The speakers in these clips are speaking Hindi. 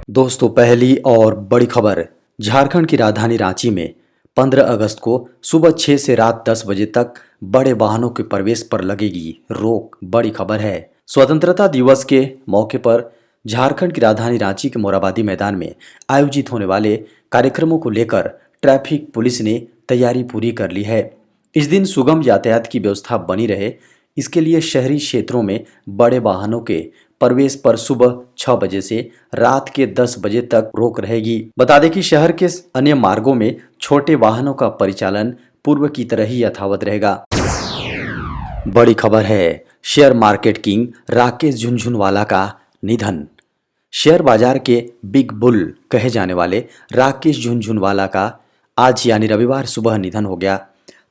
दोस्तों, पहली और बड़ी खबर। झारखंड की राजधानी रांची में 15 अगस्त को सुबह 6 से रात 10 बजे तक बड़े वाहनों के प्रवेश पर लगेगी रोक। बड़ी खबर है। स्वतंत्रता दिवस के मौके पर झारखंड की राजधानी रांची के मोरहाबादी मैदान में आयोजित होने वाले कार्यक्रमों को लेकर ट्रैफिक पुलिस ने तैयारी पूरी कर ली है। इस दिन सुगम यातायात की व्यवस्था बनी रहे, इसके लिए शहरी क्षेत्रों में बड़े वाहनों के प्रवेश पर सुबह 6 बजे से रात के 10 बजे तक रोक रहेगी। बता दें कि शहर के अन्य मार्गों में छोटे वाहनों का परिचालन पूर्व की तरह ही यथावत रहेगा। बड़ी खबर है। Share market king Rakesh Jhunjhunwala का निधन। शेयर बाजार के बिग बुल कहे जाने वाले राकेश झुनझुनवाला का आज यानी रविवार सुबह निधन हो गया।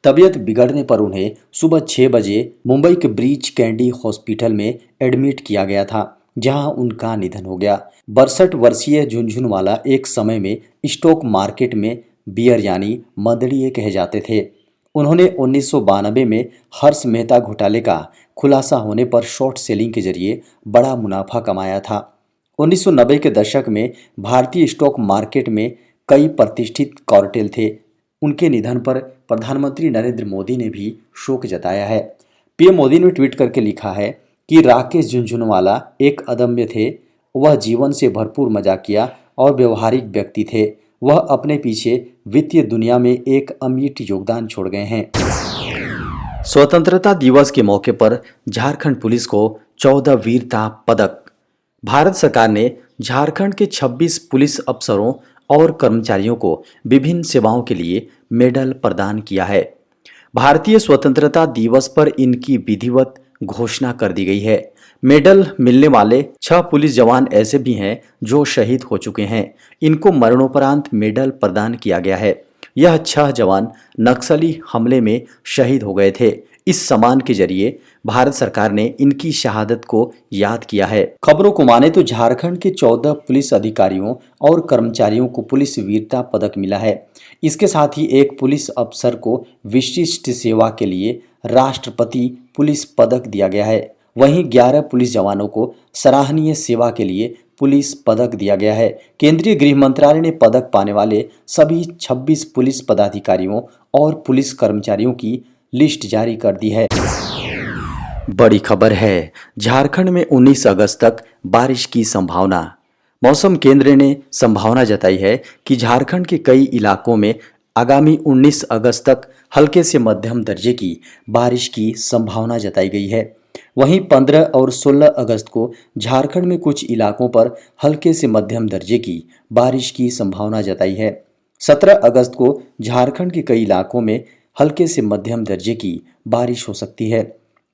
तबीयत बिगड़ने पर उन्हें सुबह 6 बजे मुंबई के ब्रीच कैंडी हॉस्पिटल में एडमिट किया गया था, जहां उनका निधन हो गया। 62 वर्षीय झुनझुनवाला एक समय में स्टॉक मार्केट में बियर यानी मदड़िए कहे जाते थे। उन्होंने 1992 में हर्ष मेहता घोटाले का खुलासा होने पर शॉर्ट सेलिंग के जरिए बड़ा मुनाफा कमाया था। 1990 के दशक में भारतीय स्टॉक मार्केट में कई प्रतिष्ठित कार्टेल थे। उनके निधन पर प्रधानमंत्री नरेंद्र मोदी ने भी शोक जताया है। पीएम मोदी ने ट्वीट करके लिखा है कि राकेश झुनझुनवाला एक अदम्य थे। वह जीवन से भरपूर मजाकिया और व्यवहारिक व्यक्ति थे। वह अपने पीछे वित्तीय दुनिया में एक अमिट योगदान छोड़ गए हैं। स्वतंत्रता दिवस के मौके पर झारखंड पुलिस को 14 वीरता पदक। भारत सरकार ने झारखंड के 26 पुलिस अफसरों और कर्मचारियों को विभिन्न सेवाओं के लिए मेडल प्रदान किया है। भारतीय स्वतंत्रता दिवस पर इनकी विधिवत घोषणा कर दी गई है। मेडल मिलने वाले 6 पुलिस जवान ऐसे भी हैं जो शहीद हो चुके हैं। इनको मरणोपरांत मेडल प्रदान किया गया है। यह 6 जवान नक्सली हमले में शहीद हो गए थे। इस सम्मान के जरिए भारत सरकार ने इनकी शहादत को याद किया है। खबरों को माने तो झारखंड के 14 पुलिस अधिकारियों और कर्मचारियों को पुलिस वीरता पदक मिला है। इसके साथ ही एक पुलिस अफसर को विशिष्ट सेवा के लिए राष्ट्रपति पुलिस पदक दिया गया है। वहीं 11 पुलिस जवानों को सराहनीय सेवा के लिए पुलिस पदक दिया गया है। केंद्रीय गृह मंत्रालय ने पदक पाने वाले सभी 26 पुलिस पदाधिकारियों और पुलिस कर्मचारियों की लिस्ट जारी कर दी है। बड़ी खबर है। झारखंड में 19 अगस्त तक बारिश की संभावना। मौसम केंद्र ने संभावना जताई है कि झारखंड के कई इलाकों में आगामी 19 अगस्त तक हल्के से मध्यम दर्जे की बारिश की संभावना जताई गई है। वहीं 15 और 16 अगस्त को झारखंड में कुछ इलाकों पर हल्के से मध्यम दर्जे की बारिश की संभावना जताई है। 17 अगस्त को झारखंड के कई इलाकों में हल्के से मध्यम दर्जे की बारिश हो सकती है।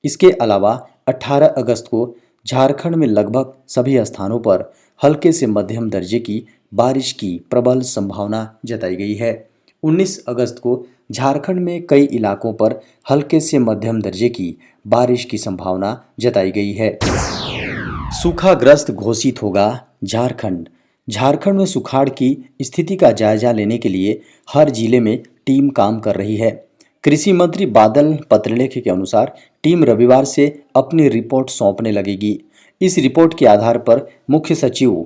इसके अलावा 18 अगस्त को झारखंड में लगभग सभी स्थानों पर हल्के से मध्यम दर्जे की बारिश की प्रबल संभावना जताई गई है। 19 अगस्त को झारखंड में कई इलाकों पर हल्के से मध्यम दर्जे की बारिश की संभावना जताई गई है। सूखाग्रस्त घोषित होगा झारखंड। झारखंड में सुखाड़ की स्थिति का जायजा लेने के लिए हर जिले में टीम काम कर रही है। कृषि मंत्री बादल पत्रलेख के अनुसार टीम रविवार से अपनी रिपोर्ट सौंपने लगेगी। इस रिपोर्ट के आधार पर मुख्य सचिव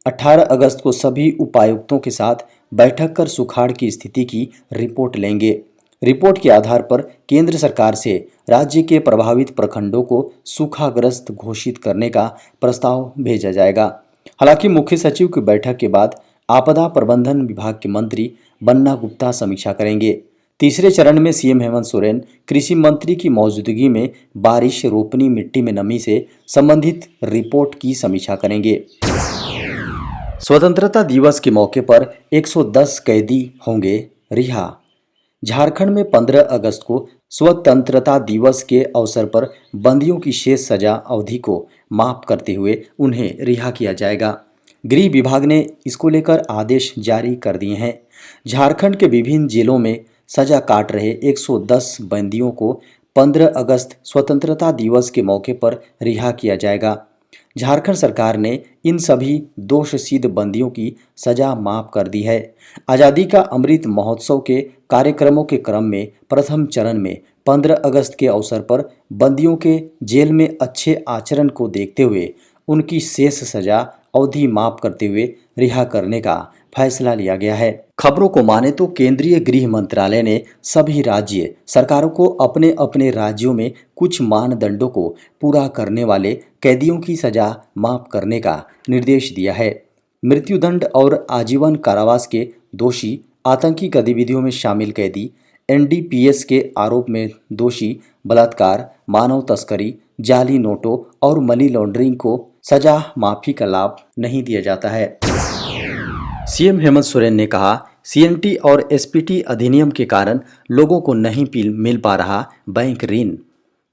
18 अगस्त को सभी उपायुक्तों के साथ बैठक कर सुखाड़ की स्थिति की रिपोर्ट लेंगे। रिपोर्ट के आधार पर केंद्र सरकार से राज्य के प्रभावित प्रखंडों को सूखाग्रस्त घोषित करने का प्रस्ताव भेजा जाएगा। हालांकि मुख्य सचिव की बैठक के बाद आपदा प्रबंधन विभाग के मंत्री बन्ना गुप्ता समीक्षा करेंगे। तीसरे चरण में सीएम हेमंत सोरेन कृषि मंत्री की मौजूदगी में बारिश, रोपनी, मिट्टी में नमी से संबंधित रिपोर्ट की समीक्षा करेंगे। स्वतंत्रता दिवस के मौके पर 110 कैदी होंगे रिहा। झारखंड में 15 अगस्त को स्वतंत्रता दिवस के अवसर पर बंदियों की शेष सजा अवधि को माफ करते हुए उन्हें रिहा किया जाएगा। गृह विभाग ने इसको लेकर आदेश जारी कर दिए हैं। झारखंड के विभिन्न जेलों में सजा काट रहे 110 बंदियों को 15 अगस्त स्वतंत्रता दिवस के मौके पर रिहा किया जाएगा। झारखंड सरकार ने इन सभी दोषसिद्ध बंदियों की सजा माफ कर दी है। आज़ादी का अमृत महोत्सव के कार्यक्रमों के क्रम में प्रथम चरण में 15 अगस्त के अवसर पर बंदियों के जेल में अच्छे आचरण को देखते हुए उनकी शेष सजा अवधि माफ करते हुए रिहा करने का फैसला लिया गया है। खबरों को माने तो केंद्रीय गृह मंत्रालय ने सभी राज्य सरकारों को अपने अपने राज्यों में कुछ मानदंडों को पूरा करने वाले कैदियों की सजा माफ करने का निर्देश दिया है। मृत्युदंड और आजीवन कारावास के दोषी, आतंकी गतिविधियों में शामिल कैदी, एनडीपीएस के आरोप में दोषी, बलात्कार, मानव तस्करी, जाली नोटों और मनी लॉन्ड्रिंग को सजा माफी का लाभ नहीं दिया जाता है। सीएम हेमंत सोरेन ने कहा, सीएनटी और एसपीटी अधिनियम के कारण लोगों को नहीं मिल पा रहा बैंक ऋण।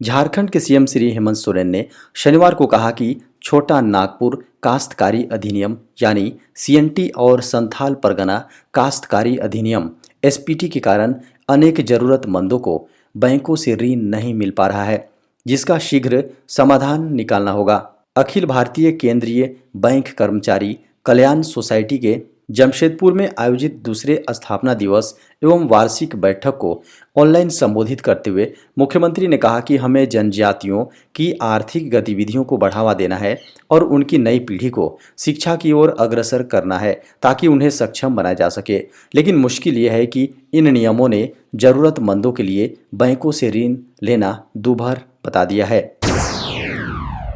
झारखंड के सीएम श्री हेमंत सोरेन ने शनिवार को कहा कि छोटा नागपुर काश्तकारी अधिनियम यानी सीएनटी और संथाल परगना काश्तकारी अधिनियम एसपीटी के कारण अनेक जरूरतमंदों को बैंकों से ऋण नहीं मिल पा रहा है, जिसका शीघ्र समाधान निकालना होगा। अखिल भारतीय केंद्रीय बैंक कर्मचारी कल्याण सोसाइटी के जमशेदपुर में आयोजित दूसरे स्थापना दिवस एवं वार्षिक बैठक को ऑनलाइन संबोधित करते हुए मुख्यमंत्री ने कहा कि हमें जनजातियों की आर्थिक गतिविधियों को बढ़ावा देना है और उनकी नई पीढ़ी को शिक्षा की ओर अग्रसर करना है ताकि उन्हें सक्षम बनाया जा सके। लेकिन मुश्किल ये है कि इन नियमों ने जरूरतमंदों के लिए बैंकों से ऋण लेना दूभर बता दिया है।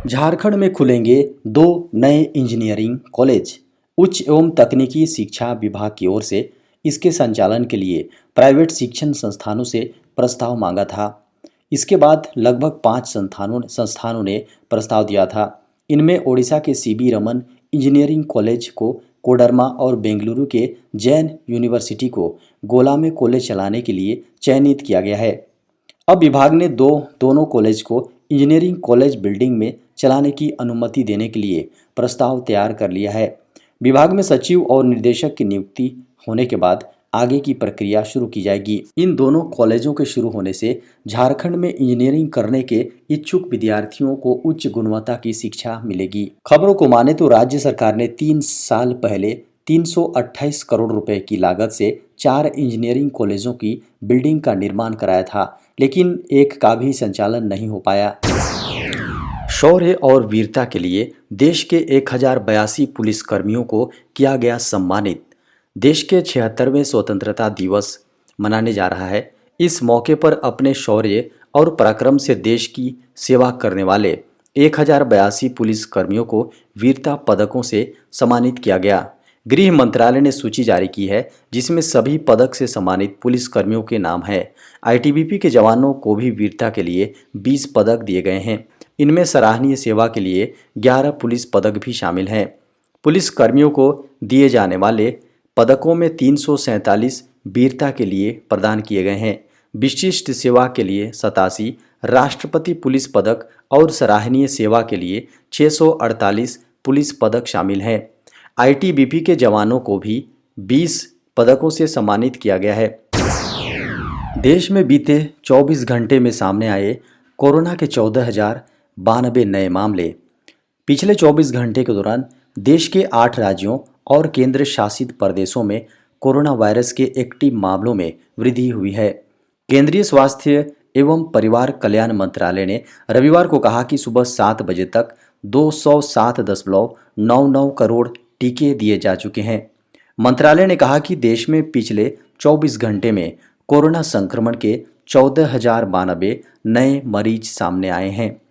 झारखंड में खुलेंगे 2 नए इंजीनियरिंग कॉलेज। उच्च एवं तकनीकी शिक्षा विभाग की ओर से इसके संचालन के लिए प्राइवेट शिक्षण संस्थानों से प्रस्ताव मांगा था। इसके बाद लगभग 5 संस्थानों ने प्रस्ताव दिया था। इनमें ओडिशा के सीबी रमन इंजीनियरिंग कॉलेज को कोडरमा और बेंगलुरु के जैन यूनिवर्सिटी को गोला में कॉलेज चलाने के लिए चयनित किया गया है। अब विभाग ने दोनों कॉलेज को इंजीनियरिंग कॉलेज बिल्डिंग में चलाने की अनुमति देने के लिए प्रस्ताव तैयार कर लिया है। विभाग में सचिव और निर्देशक की नियुक्ति होने के बाद आगे की प्रक्रिया शुरू की जाएगी। इन दोनों कॉलेजों के शुरू होने से झारखंड में इंजीनियरिंग करने के इच्छुक विद्यार्थियों को उच्च गुणवत्ता की शिक्षा मिलेगी। खबरों को माने तो राज्य सरकार ने 3 साल पहले 328 करोड़ रुपए की लागत से 4 इंजीनियरिंग कॉलेजों की बिल्डिंग का निर्माण कराया था, लेकिन एक का भी संचालन नहीं हो पाया। शौर्य और वीरता के लिए देश के 1082 पुलिस कर्मियों को किया गया सम्मानित। देश के 76वें स्वतंत्रता दिवस मनाने जा रहा है। इस मौके पर अपने शौर्य और पराक्रम से देश की सेवा करने वाले 1082 पुलिस कर्मियों को वीरता पदकों से सम्मानित किया गया। गृह मंत्रालय ने सूची जारी की है, जिसमें सभी पदक से सम्मानित पुलिस कर्मियों के नाम है। आईटीबीपी के जवानों को भी वीरता के लिए 20 पदक दिए गए हैं। इनमें सराहनीय सेवा के लिए 11 पुलिस पदक भी शामिल हैं। पुलिस कर्मियों को दिए जाने वाले पदकों में 347 वीरता के लिए प्रदान किए गए हैं। विशिष्ट सेवा के लिए 87, राष्ट्रपति पुलिस पदक और सराहनीय सेवा के लिए 648 पुलिस पदक शामिल हैं। आईटीबीपी के जवानों को भी 20 पदकों से सम्मानित किया गया है। देश में बीते 24 घंटे में सामने आए कोरोना के 14,092 नए मामले। पिछले 24 घंटे के दौरान देश के 8 राज्यों और केंद्र शासित प्रदेशों में कोरोना वायरस के एक्टिव मामलों में वृद्धि हुई है। केंद्रीय स्वास्थ्य एवं परिवार कल्याण मंत्रालय ने रविवार को कहा कि सुबह 7 बजे तक 207.99 करोड़ टीके दिए जा चुके हैं। मंत्रालय ने कहा कि देश में पिछले 24 घंटे में कोरोना संक्रमण के 14,092 नए मरीज सामने आए हैं।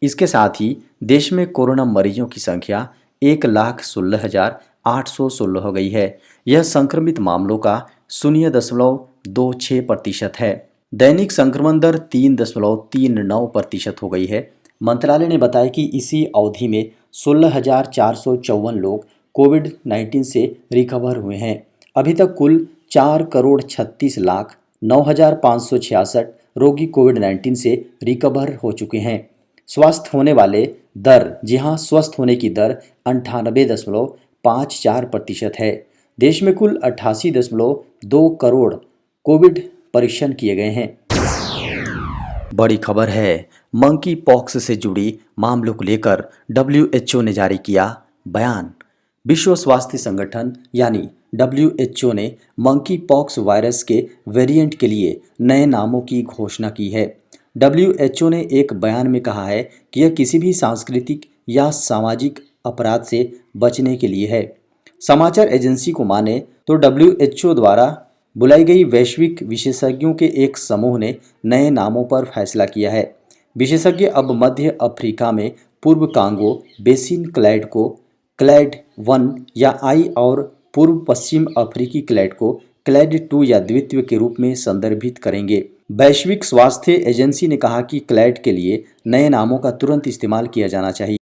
इसके साथ ही देश में कोरोना मरीजों की संख्या 1,16,816 हो गई है। यह संक्रमित मामलों का 0.26% है। दैनिक संक्रमण दर 3.39% हो गई है। मंत्रालय ने बताया कि इसी अवधि में 16,454 लोग कोविड-19 से रिकवर हुए हैं। अभी तक कुल 4,36,09,566 रोगी कोविड-19 से रिकवर हो चुके हैं। स्वस्थ होने वाले दर, जी हाँ, स्वस्थ होने की दर 98.54% है। देश में कुल 88.2 करोड़ कोविड परीक्षण किए गए हैं। बड़ी खबर है, मंकी पॉक्स से जुड़ी मामलों को लेकर WHO ने जारी किया बयान। विश्व स्वास्थ्य संगठन यानी WHO ने मंकी पॉक्स वायरस के वेरिएंट के लिए नए नामों की घोषणा की है। WHO ने एक बयान में कहा है कि यह किसी भी सांस्कृतिक या सामाजिक अपराध से बचने के लिए है। समाचार एजेंसी को माने तो WHO द्वारा बुलाई गई वैश्विक विशेषज्ञों के एक समूह ने नए नामों पर फैसला किया है। विशेषज्ञ अब मध्य अफ्रीका में पूर्व कांगो बेसिन क्लैड को क्लैड 1 या आई और पूर्व पश्चिम अफ्रीकी क्लैड को क्लैड 2 या द्वितीय के रूप में संदर्भित करेंगे। वैश्विक स्वास्थ्य एजेंसी ने कहा कि क्लैड के लिए नए नामों का तुरंत इस्तेमाल किया जाना चाहिए।